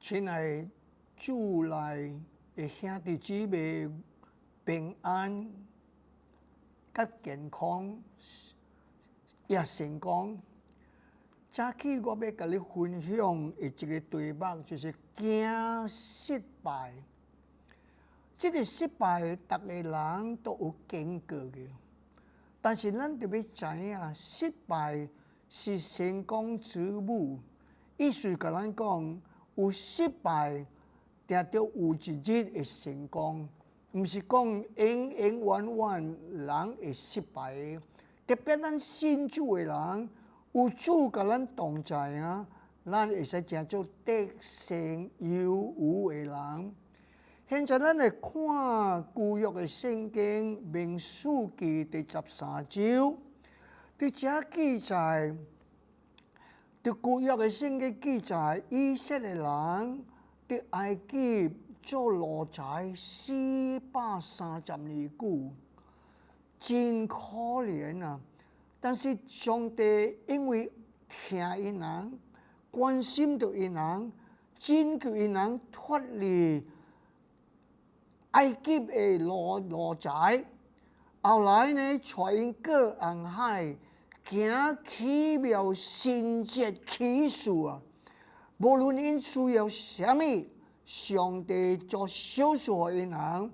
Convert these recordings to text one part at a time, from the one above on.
亲爱的主内的兄弟姊妹，平安、甲健康也成功。早起我要甲你分享的一个题目，就是惊失败。这个失败，每个人都有经过的，但是咱特别知影，失败是成功之母。意思甲咱讲，有失败，定着有一日会成功，毋是讲永永远远人会失败的。特别咱信主的人，有主甲咱同在啊，咱会使成做得胜有余的人。现在咱来看旧约的圣经民数记第13章，伫遮记载，伫旧约的圣经记载，以色列人伫埃及做奴才430年久，真可怜啊！但是上帝因为疼因人，关心着因人，拯救因人脱离埃及的奴才，后来呢，带因过红海，行奇妙神迹奇事啊！无论因需要什么，上帝做小事给因人，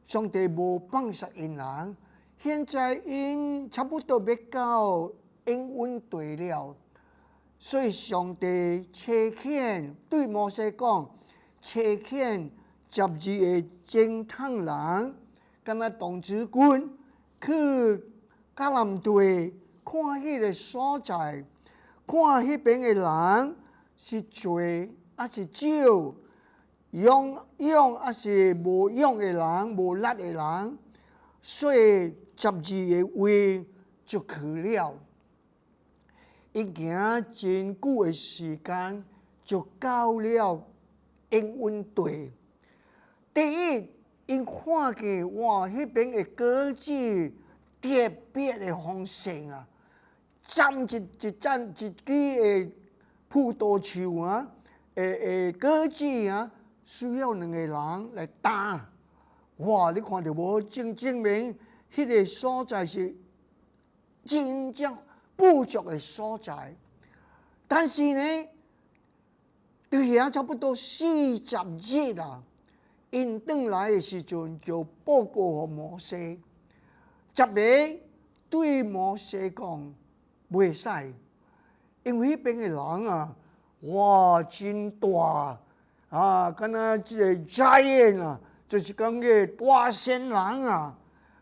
上帝无放杀因人。现在因差不多要到应允地了，所以上帝差遣对摩西讲，差遣12个征讨人，敢若童子军去迦南地看迄个所在，看迄边的人是多还是少，勇还是无勇的人，无力的人，所以12个位就去了。伊行真久的时间，就到了应允地。第一，因看见哇，迄边的果子特别的丰盛啊！站一支的葡萄树啊，果子啊，需要2个人来担。哇！你看到无？证明迄个所在是真正富足的所在。但是呢，伫遐差不多40日啊。因转来的时阵，就报告给摩西。10个对摩西讲，袂使，因为迄边的人啊，哇，真大啊，敢若即个 giant 啊，就是讲个大仙人啊。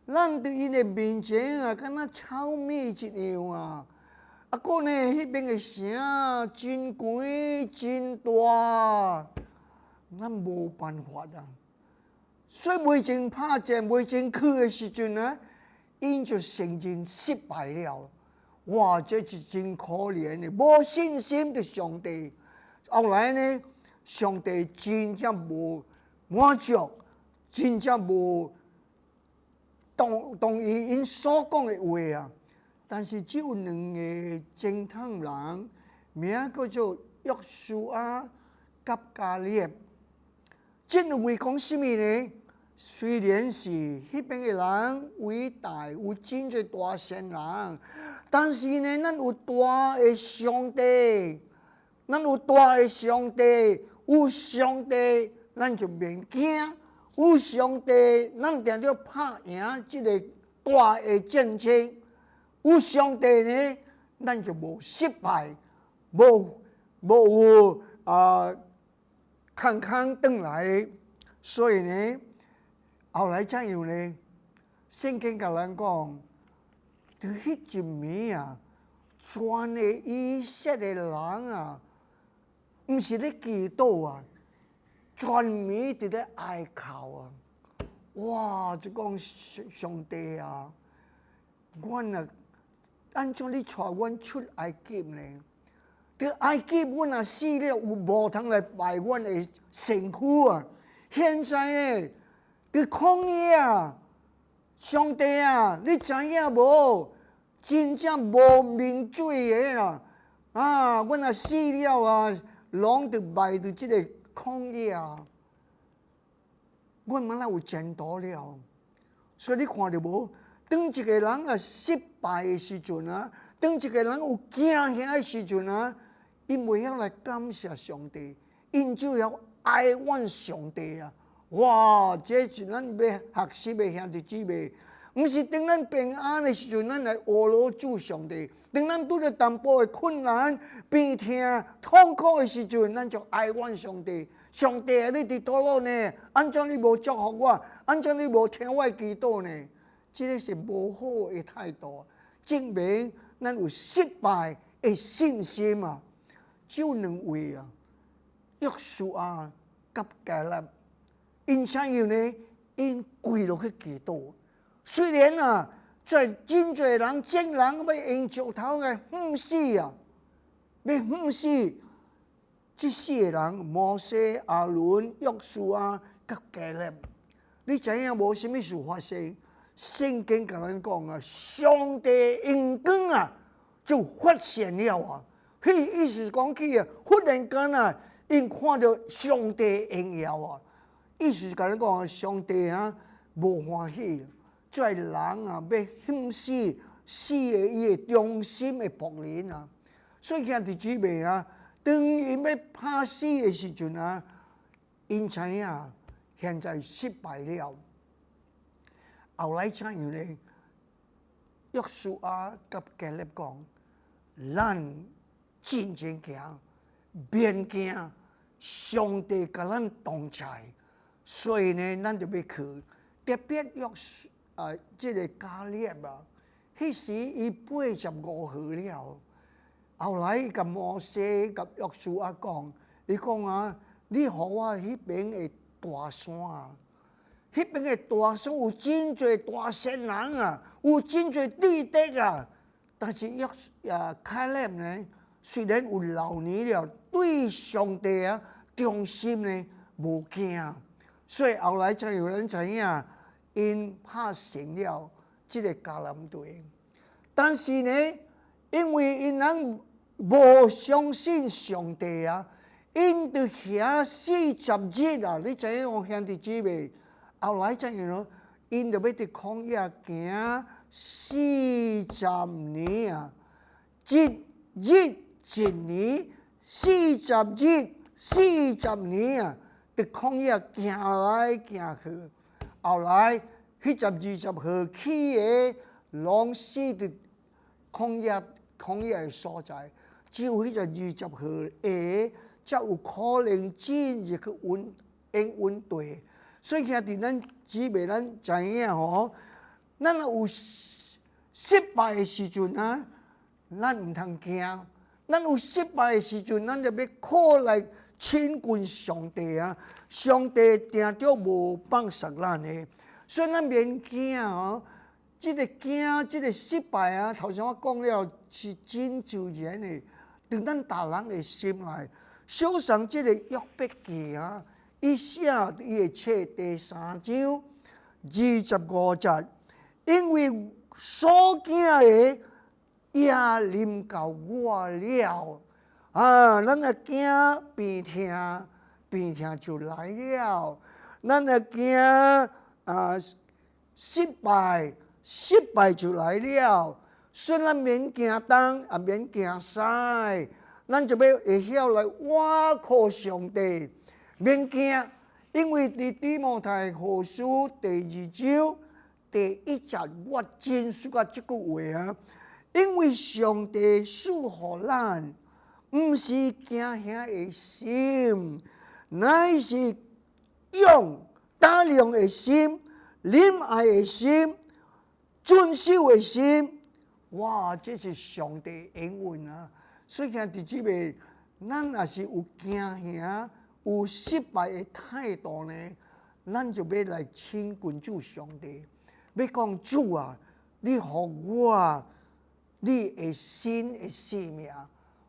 咱伫因的面前啊，敢若草莓一样啊。啊，个呢，迄边的城真悬真大。咱无办法啊，所以未前拍战、未前去的时阵呢，因就承认失败了。哇，这是真可怜的，无信心的上帝。后来呢，上帝真正无满足，真正无同意因所讲的话啊。但是只有2个征讨人，名叫做约书亚甲迦勒。这2位讲什么呢？虽然是迄边的人伟大，有真侪大仙人，但是呢，咱有大的上帝，咱有大的上帝，有上帝，咱就免惊；有上帝，咱定着拍赢这个大的战争；有上帝呢，咱就无失败，无有空空转来。所以呢，后来怎样呢？圣经甲咱讲，就迄一暝啊，全个以色列人啊，毋是咧祈祷啊，全暝伫咧哀哭啊！哇！就讲上帝啊，阮啊，安怎你带阮出埃及呢？伫埃及，阮若死了，有无通来拜阮的身躯啊！现在呢，伫旷野啊，上帝啊，你知影无？真正无面水的啊！啊，阮若死了啊，拢就迈入即个曠野啊，我们哪有前途了？所以你看到无？当一个人啊失败的时阵啊，当一个人有惊吓的时阵啊，因袂晓来感谢上帝，因就要哀怨上帝啊！哇，这是咱要学习的兄弟姊妹。毋是当咱平安的时阵，咱来阿罗主上帝；当咱拄着淡薄的困难、病痛、痛苦的时阵，咱就哀怨上帝。上帝啊，你伫倒落呢？安怎你无祝福我？安怎你无听我的祈祷呢？这个是无好的态度，证明咱有失败的信心啊！只有两位啊，约书亚甲迦勒，因怎样呢？因跪落去祈祷。虽然啊，在真侪人竟然要用石头来砍死啊，要砍死这四个人：摩西、亚伦、约书亚甲迦勒。你知影无？什么事发生？圣经甲咱讲啊，上帝荣光啊就发现了啊。迄意思是讲起啊，忽然间啊，因看到上帝荣耀啊。意思是甲咱讲啊，上帝啊无欢喜。在人啊，要审死个伊个忠心的仆人啊，所以兄弟姊妹啊，当因要拍死的时阵啊，因知影现在失败了。后来怎样呢？约书亚甲迦勒讲：咱真正行，免惊，上帝甲咱同在。所以呢，咱就要去，特别约书。这个迦勒啊，迄时伊85岁了。后来伊甲摩西、甲约书亚讲，伊讲啊，你互我迄边的大山啊，迄边的大山有真侪大仙人啊，有真侪智德啊。但是迦勒呢，虽然有老年了，对上帝啊忠心呢无惊，所以后来才有人知影。因拍成了这个迦南地，但是呢，因为因人无相信上帝啊，因就遐40日啊，你知影我兄弟姊妹，后来怎样咯？因就要伫曠野行40年啊，一日一年，40日40年啊，伫曠野行来行去。后来迄20号起的，拢死伫曠野的所在，只有迄20号下，才有可能进入去应对。所以兄弟咱姊妹，咱知影吼，咱有失败的时阵啊，咱毋通惊；咱有失败的时阵，咱就要靠来亲近上帝啊！上帝定着无放杀咱的，所以咱免惊哦。这个惊，这个失败啊，头先我讲了是真自然的，伫咱大人的心内。小上这个约伯记啊，伊写伊的册第3章25节，因为所惊的也临到我了。咱也惊病痛就来了；咱也惊失败就来了。所以咱免惊东，也免惊西，咱就要会晓来倚靠上帝，免惊。因为伫提摩太后书第2章第1节，我真喜欢这句话啊，因为上帝赐予咱。毋是惊吓的心，乃是打量的心、忍爱的心、遵守的心。哇，这是上帝恩允啊！所以兄弟姊妹，咱若是有惊吓、有失败的态度呢，咱就要来亲近主上帝，要讲主啊，你互我你的新的生命。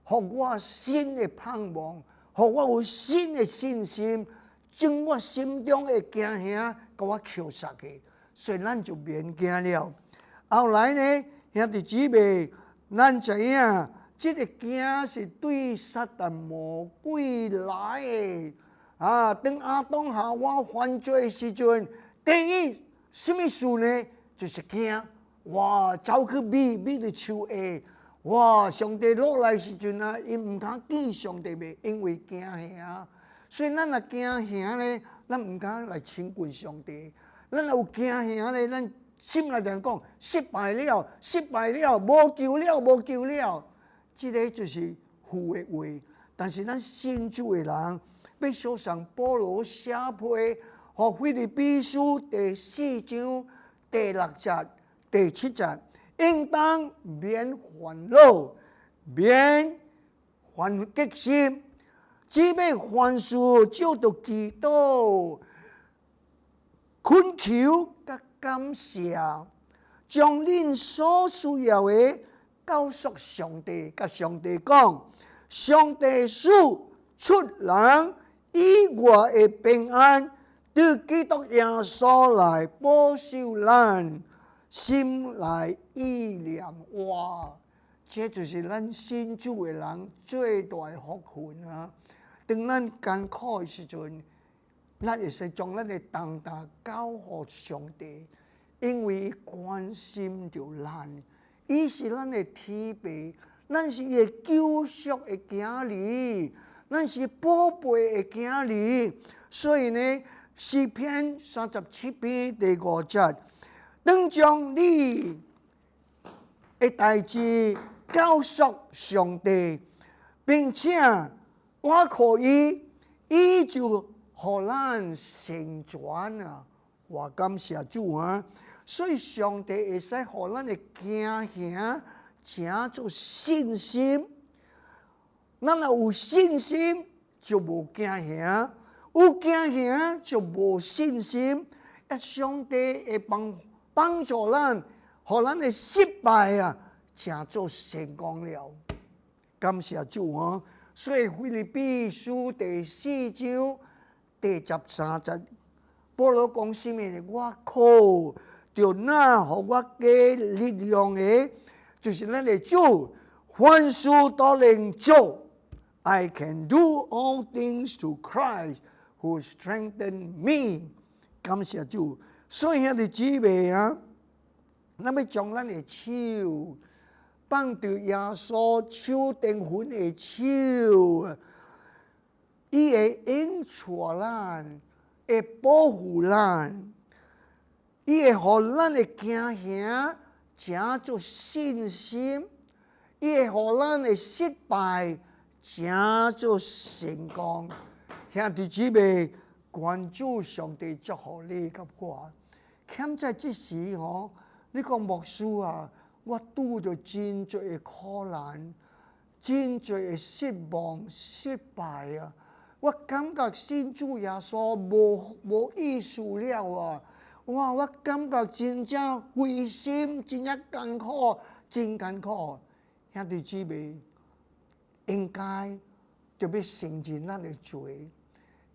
互我新的盼望，互我有新的信心，将我心中的惊吓甲我扣杀去，所以咱就免惊了。后来呢，兄弟姊妹，咱知影這個驚是對撒旦魔鬼來的。當亞當夏娃犯罪的時陣，第一什麼事呢？就是驚，走去秘的樹下，上帝落來的時陣啊，伊唔敢見上帝嘅，因為驚嚇。所以咱若驚嚇咧，咱唔敢來親近上帝。咱有驚嚇咧，咱心內就講失敗了，失敗了，無救了，無救了。這個就是負的話。但是咱信主的人，要相信保羅寫批和腓立比書第4章第6節、第7節，應當免煩惱，免煩激心，只要凡事照着祈禱、懇求甲感謝，將恁所需要的告訴上帝，甲上帝講，上帝使出人意外的平安，對基督耶穌來保守咱心內意念。這就是咱信主的人最大的福分啊！當咱艱苦的時陣，咱會使將咱的重擔交給上帝，因為伊關心着咱，伊是咱的天父，咱是伊的救贖的囝兒，咱是寶貝的囝兒。所以呢，詩篇37篇第5節，當將你的代志告訴上帝，並且我可以，伊就予咱成全啊！我感謝主啊！所以上帝會使予咱的驚嚇成做信心。咱若有信心，就無驚嚇；有驚嚇，就無信心。上帝會幫助咱，予咱的失敗啊，成做成功了。感謝主啊！所以腓立比書第4章第13節，保羅講什麼？我靠着那給我嘅力量嘅，就是咱的主，凡事都能做。I can do all things through Christ who strengthens me。感謝主。所以兄弟姊妹啊，咱要將咱的手放在耶穌手頂份的手，伊會引帶咱，會保護咱，伊會予咱的驚嚇成做信心，伊會予咱的失敗成做成功。兄弟姊妹，關注上帝祝福你甲我。欠在這時你講牧師啊，我拄着真多的苦難，真多的失望、失敗啊！我感覺信主耶穌無意思了啊！我感覺真正灰心，真正艱苦，真艱苦。兄弟姊妹，應該就要承認咱的罪，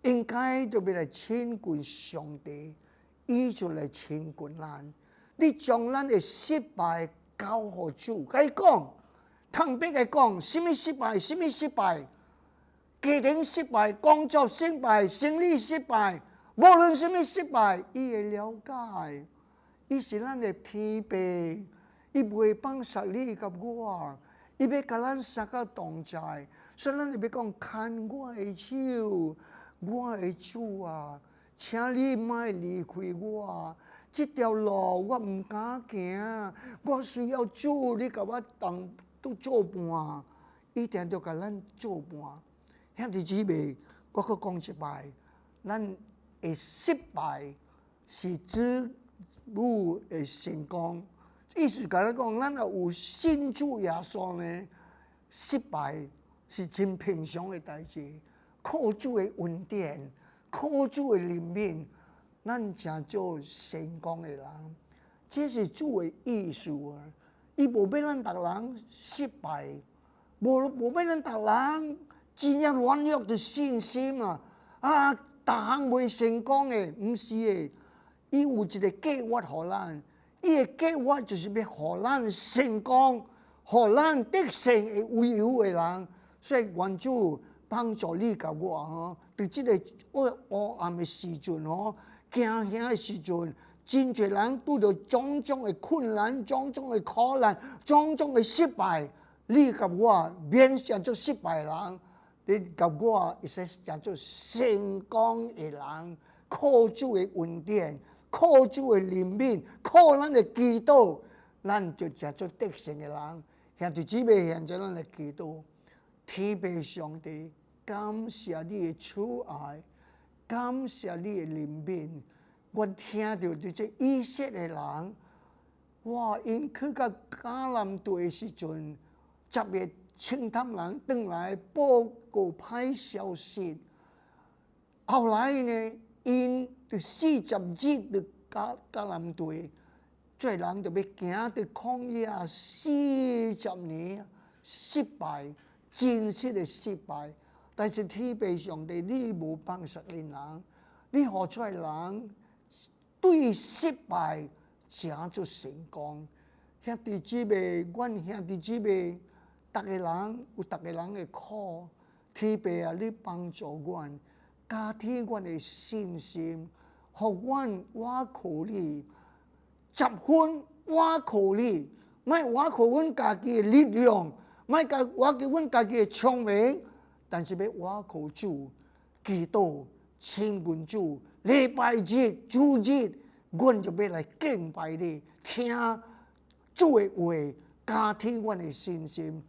應該就要來親近上帝，伊就來親近咱。你將咱的失敗交予主，甲伊講，坦白嘅講，什麼失敗？什麼失敗？家庭失敗，工作失敗，生理失敗，無論什麼失敗，伊會了解。伊是咱的天父，伊袂放失你甲我，伊要甲咱三個同在。所以咱就要講，牽我的手，我的主啊，請你莫離開我。這條路我唔敢行，我需要主，你甲我都作伴，一定要甲咱作伴。兄弟姊妹，我閣講一擺，咱的失敗是主的成功。意思甲咱講，咱若有信主耶穌呢，失敗是真平常的代志。靠主的恩典，靠主的憐憫，咱成做成功的人。這是主的意思啊！伊無要咱逐人失敗，無要咱逐人真正軟弱的信心啊！逐項袂成功的，毋是的。伊有一個計劃予咱，伊的計劃就是要予咱成功，互咱得勝會唯有嘅人。所以願主幫助你甲我吼，佇即個黑暗嘅時陣吼，驚嚇嘅時陣，真濟人拄到種種嘅困難、種種嘅苦難、種種嘅失敗，你甲我免成做失敗人，你甲我會使成做成功嘅人，靠主嘅恩典，靠主嘅憐憫，靠咱嘅祈禱，咱就成做得勝嘅人。兄弟姊妹，現在咱來祈禱。天父上帝，感謝你的慈愛，感謝你的憐憫。我聽到啲這以色列人，哇！因去到迦南地嘅時陣，10月清淡人轉來報告歹消息。後來呢，因就40日到迦南地，做人就要行到曠野40年，失敗。真實的失敗，但是天父上帝，你無放失的人，你何出來人對失敗成就成功。兄弟姊妹，阮兄弟姊妹，逐個人有逐個人嘅苦，天父啊，你幫助阮，加添阮嘅信心，互阮倚靠你，10分倚靠你，莫倚靠阮家己嘅力量。莫我叫阮家己嘅聰明，但是要倚靠主，祈禱親近主。禮拜日、主日，阮就要來敬拜你，聽主嘅話，加添阮嘅信心。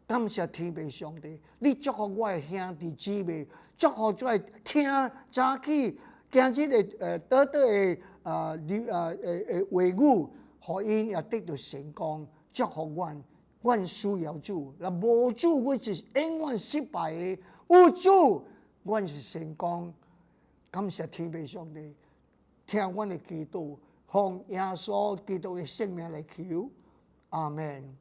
感謝天父上帝，你祝福我嘅兄弟姊妹，祝福我嘅聽早起今日嘅得嘅話語，互因也得到成功，祝福阮。阮需要主，若無主，阮是永遠失敗嘅；有主，阮是成功。感謝天父上帝，聽阮嘅祈禱，奉耶穌基督嘅聖名來求，阿門。